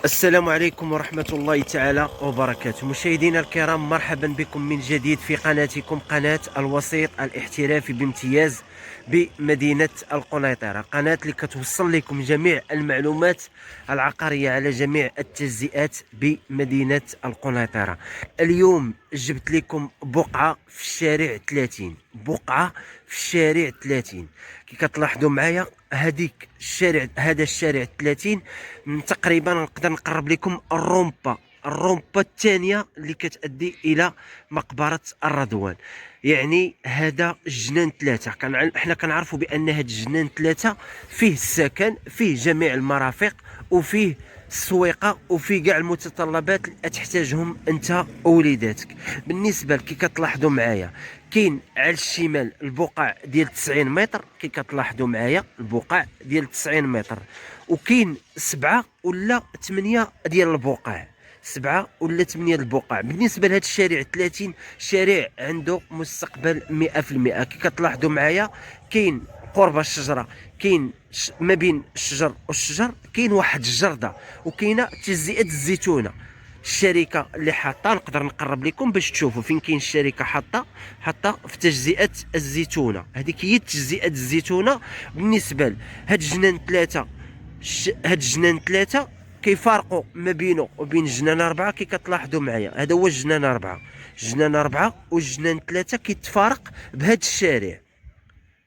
السلام عليكم ورحمة الله تعالى وبركاته. مشاهدينا الكرام، مرحبا بكم من جديد في قناتكم، قناة الوسيط الاحترافي بامتياز بمدينة القنيطرة. قناة اللي كتوصل لكم جميع المعلومات العقارية على جميع التجزئات بمدينة القنيطرة. اليوم جبت لكم بقعة في الشارع 30، بقعة في الشارع 30. كي كتلاحظوا معايا هذا الشارع 30 تقريبا نقدر نقرب لكم الرومبا الثانيه اللي كتؤدي الى مقبره الرضوان. يعني هذا جنان ثلاثه، احنا كنعرفوا بان هذا جنان ثلاثه فيه السكن، فيه جميع المرافق، وفيه السويقه، وفيه كاع المتطلبات اللي تحتاجهم انت ووليداتك. بالنسبه كي كتلاحظوا معايا، كاين على الشمال البقع ديال 90 متر، كي كتلاحظوا معايا البقع ديال 90 متر، وكاين 7 ولا 8 ديال البقع، 7 ولا 8 البقع. بالنسبه لهذا الشارع 30 شارع عنده مستقبل 100%. كي كتلاحظوا معايا كاين قرب الشجره، كاين ما بين الشجر والشجر كاين واحد الجرده، وكاينه تجزئه الزيتونه. الشركه اللي حاطه نقدر نقرب لكم باش تشوفوا فين كاين الشركه حاطه في تجزئه الزيتونه. هذيك هي تجزئه الزيتونه. بالنسبه لهاد الجنان ثلاثه، هاد الجنان ثلاثه كيفارقوا ما بينه وبين الجنان أربعة. كي كتلاحظوا معايا هذا هو الجنان أربعة، الجنان أربعة والجنان ثلاثة كيتفارق بهاد الشارع،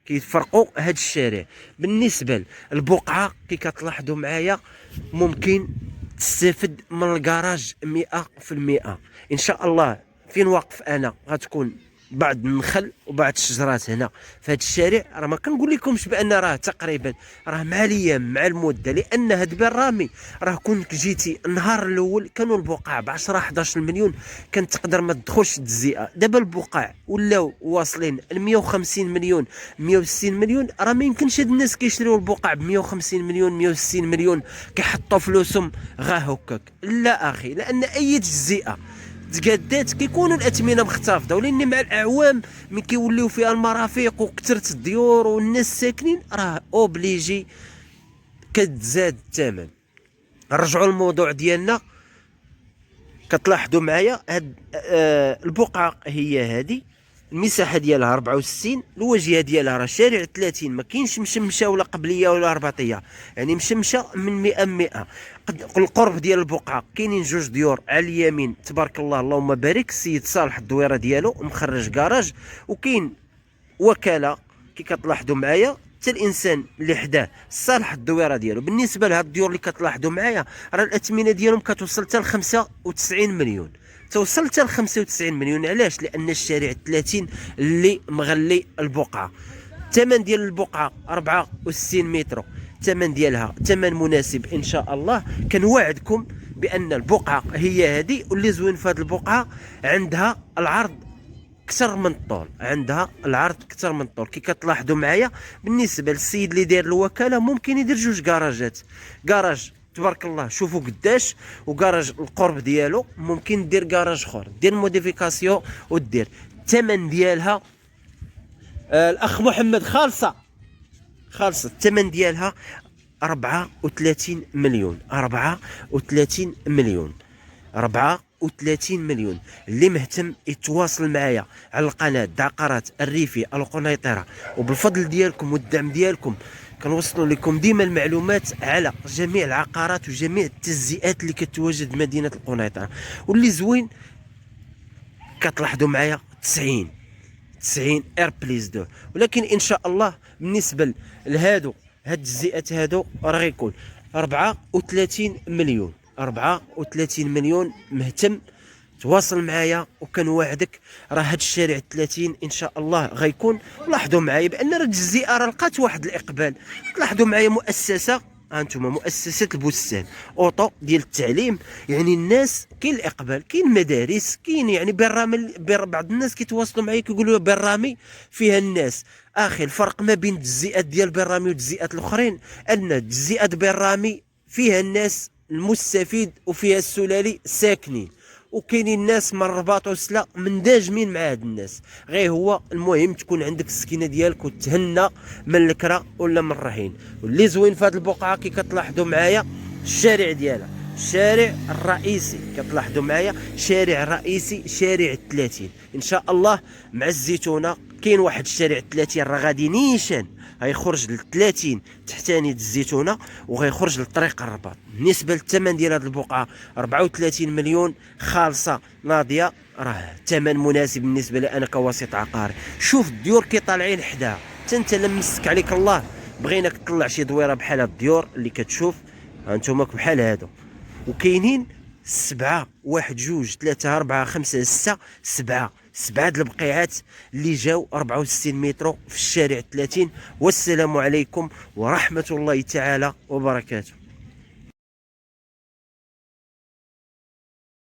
كيتفرقوا هاد الشارع. بالنسبة للبقعة كي كتلاحظوا معايا ممكن تستافد من الكراج 100%. إن شاء الله فين واقف أنا غتكون بعض النخل وبعض الشجرات هنا في هذا الشارع. راه ما كنقول لكمش بان راه تقريبا راه مع الايام مع المده، لان هاد بالرامي راه كنت جيتي النهار الاول كانوا البقع ب 10 11 مليون، كانت تقدر ما تدخلش تجزئه. دابا البقع ولاو واصلين ل 150 مليون 160 مليون. راه ما يمكنش هاد الناس كيشريو البقع ب 150 مليون 160 مليون كيحطوا فلوسهم غا هكاك. لا اخي، لان اي تجزئه تقادات كيكونوا الاثمنه مختلفه، ولاني مع الاعوام من كيوليو فيها المرافق وكثرت الديور والناس ساكنين راه اوبليجي كتزاد الثمن. نرجعوا للموضوع ديالنا. كتلاحظوا معايا هاد البقعه هي هذه، المساحه ديالها 64، الواجهه ديالها راه شارع 30، ما كاينش مشمشه ولا قبليه ولا رباطيه، يعني مشمشه من 100%. القرب ديال البقعه كاينين جوج ديور على اليمين تبارك الله اللهم بارك، السيد صالح الدويره ديالو مخرج كراج، وكاين وكاله كي كتلاحظوا معايا حتى الانسان اللي حداه صالح الدويره ديالو. بالنسبه لهاد الديور اللي كتلاحظوا معايا راه الاثمنه ديالهم كتوصل حتى ل 95 مليون، توصل حتى ل 95 مليون. علاش؟ لان الشارع 30 اللي مغلي البقعه. الثمن ديال البقعه 64 متر، الثمن ديالها ثمن مناسب ان شاء الله. كنوعدكم بان البقعه هي هذه، واللي زوين في هذه البقعه عندها العرض اكثر من الطول، عندها العرض اكثر من الطول. كي كتلاحظوا معايا بالنسبه للسيد اللي داير الوكاله ممكن يدير جوج كراجات، كراج تبارك الله شوفوا قداش، وكراج القرب ديالو ممكن دير كراج اخر، دير موديفيكاسيون ودير. الثمن ديالها الاخ محمد خالصه الثمن ديالها 34 مليون، 34 مليون، 34 مليون. اللي مهتم يتواصل معايا على القناه دعقرات الريفي القنيطره، وبالفضل ديالكم والدعم ديالكم كنوصلوا لكم ديما المعلومات على جميع العقارات وجميع التجزئات اللي كتواجد مدينه القنيطره. واللي زوين كتلاحظوا معايا 90 اير بليز 2. ولكن ان شاء الله بالنسبه لهادو هاد الجزئات هادو راه غيكون 34 مليون، 34 مليون. مهتم تواصل معايا وكنواعدك راه هاد الشارع 30 ان شاء الله غيكون. لاحظوا معايا بان راه الجزيئه راه لقات واحد الاقبال. لاحظوا معايا مؤسسه، انتم مؤسسه البستان اوطو ديال التعليم، يعني الناس كاين الاقبال، كاين مدارس، كاين يعني بالرامي. بعض الناس كيتواصلوا معايا كيقولوا بالرامي فيها الناس. اخي الفرق ما بين الجزيئات ديال بالرامي والجزيئات الاخرين ان الجزيئات بالرامي فيها الناس المستفيد وفيها السلالي ساكنين، وكاينين الناس من الرباط وسلا منداجمين مع هاد الناس. غير هو المهم تكون عندك السكينه ديالك وتهنى من الكرا ولا من الرهين. واللي زوين في هاد البقعه كي كتلاحظوا معايا الشارع ديالها الشارع الرئيسي كتلاحظوا معايا، شارع رئيسي شارع 30 ان شاء الله. مع الزيتونه كاين واحد الشارع 30 راه غادي نيشان غيخرج ل 30 تحتاني الزيتونه وغيخرج لطريق الرباط. بالنسبه للثمن ديال هذه البقعه 34 مليون خالصه ناضيه، راه ثمن مناسب بالنسبه لي انا كوسيط عقاري. شوف الديور كي طالعين حداها، حتى انت لمسك عليك الله بغيناك تطلع شي دويره بحال هاد الديور اللي كتشوف هانتوما بحال هادو. وكاينين 7 1 2 3 4 5 6 7 د البقيعات اللي جاو 64 متر في الشارع 30. والسلام عليكم ورحمة الله تعالى وبركاته.